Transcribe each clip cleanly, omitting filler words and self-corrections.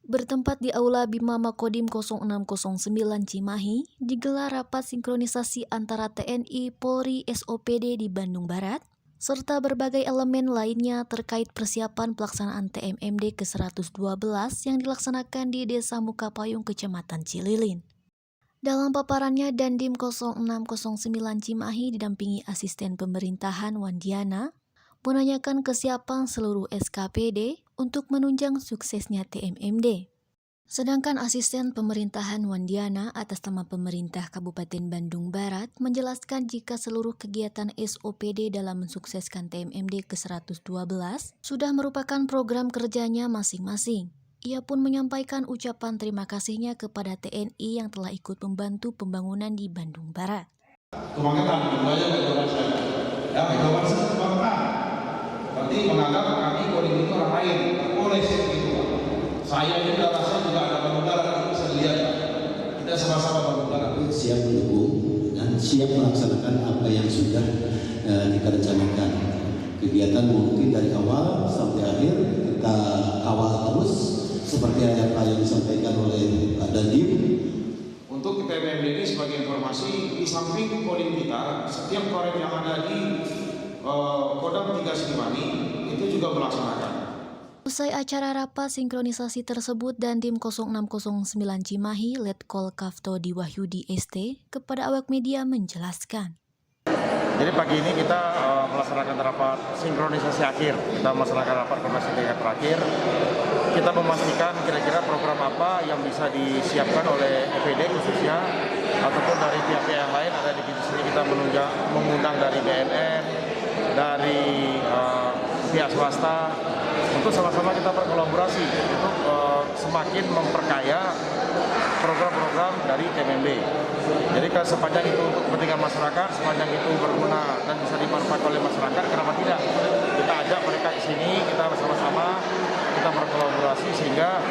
Bertempat di Aula Bima Makodim 0609 Cimahi, digelar rapat sinkronisasi antara TNI, Polri, SOPD di Bandung Barat, serta berbagai elemen lainnya terkait persiapan pelaksanaan TMMD ke-112 yang dilaksanakan di Desa Mukapayung, Kecamatan Cililin. Dalam paparannya, Dandim 0609 Cimahi didampingi asisten pemerintahan Wandiana, menanyakan kesiapan seluruh SKPD untuk menunjang suksesnya TMMD. Sedangkan asisten pemerintahan Wandiana atas nama pemerintah Kabupaten Bandung Barat menjelaskan jika seluruh kegiatan SOPD dalam mensukseskan TMMD ke-112 sudah merupakan program kerjanya masing-masing. Ia pun menyampaikan ucapan terima kasihnya kepada TNI yang telah ikut membantu pembangunan di Bandung Barat. Berarti menganggap kami Kodim itu orang lain, boleh seperti itu. Saya juga rasa juga ada Bandung Barat, itu bisa dilihat. Kita sama-sama Bandung Barat. Siap mendukung dan siap melaksanakan apa yang sudah kita rencanakan. Kegiatan mungkin dari awal sampai akhir kita kawal terus seperti apa yang disampaikan oleh Pak Dandim. Untuk TMMD ini sebagai informasi, di samping Kodim kita, setiap korem yang ada di Kodam 3 Siliwangi itu juga melaksanakan. Usai acara rapat sinkronisasi tersebut, Dandim 0609 Cimahi Letkol Kafto Diwahyudi ST kepada awak media menjelaskan. Jadi pagi ini kita melaksanakan rapat sinkronisasi akhir. Kita melaksanakan rapat koordinasi tingkat terakhir. Kita memastikan kira-kira program apa yang bisa disiapkan oleh EPD khususnya ataupun dari pihak-pihak yang lain. Ada di sini kita mengundang dari BNN, dari pihak swasta, untuk sama-sama kita berkolaborasi untuk semakin memperkaya program-program dari TMMD. Jadi sepanjang itu untuk kepentingan masyarakat, sepanjang itu berguna dan bisa dimanfaatkan oleh masyarakat, kenapa tidak? Kita ajak mereka ke sini, kita bersama-sama, kita berkolaborasi sehingga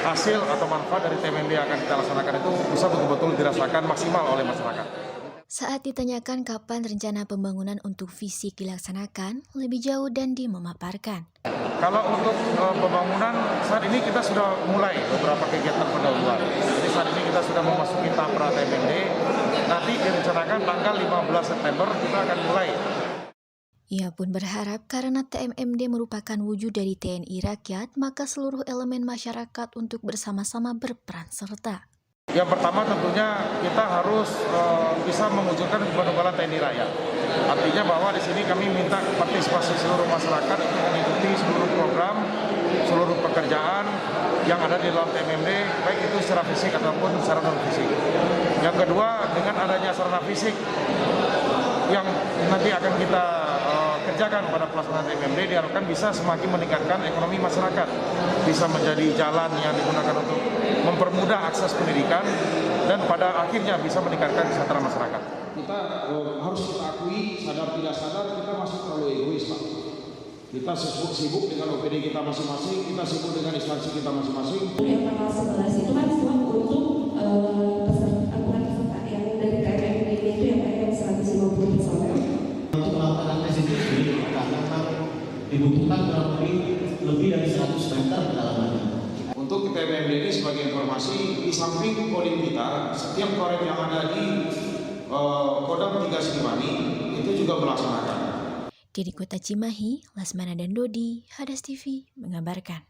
hasil atau manfaat dari TMMD yang akan kita laksanakan itu bisa betul-betul dirasakan maksimal oleh masyarakat. Saat ditanyakan kapan rencana pembangunan untuk fisik dilaksanakan, lebih jauh Dandim memaparkan. Kalau untuk pembangunan, saat ini kita sudah mulai beberapa kegiatan pendahuluan. Jadi saat ini kita sudah memasuki tahap TMMD, nanti direncanakan tanggal 15 September kita akan mulai. Ia pun berharap karena TMMD merupakan wujud dari TNI Rakyat, maka seluruh elemen masyarakat untuk bersama-sama berperan serta. Yang pertama tentunya kita harus bisa mewujudkan penugasan TNI Rakyat. Artinya bahwa di sini kami minta partisipasi seluruh masyarakat untuk mengikuti seluruh program, seluruh pekerjaan yang ada di dalam TMMD, baik itu secara fisik ataupun secara non fisik. Yang kedua, dengan adanya sarana fisik yang nanti akan kita kerjakan pada pelaksanaan TMMD diharapkan bisa semakin meningkatkan ekonomi masyarakat, bisa menjadi jalan yang digunakan untuk mempermudah akses pendidikan dan pada akhirnya bisa meningkatkan kesejahteraan masyarakat. Kita harus kita akui, sadar tidak sadar kita masih terlalu egois, Pak. Kita sibuk dengan OPD kita masing-masing, kita sibuk dengan instansi kita masing-masing. Yang tanggal 11 itu kan cuma untuk peserta yang dari TMMD itu yang ada 150 personel. Untuk melakukan tes itu karena dibutuhkan kurang lebih dari 100 meter kedalamannya. Untuk TMMD ini sebagai informasi, di samping Kodim kita, setiap korem yang ada di Kodam 3 Siliwangi itu juga melaksanakan. Dari Kota Cimahi, Lasmana dan Dodi, Hadas TV mengabarkan.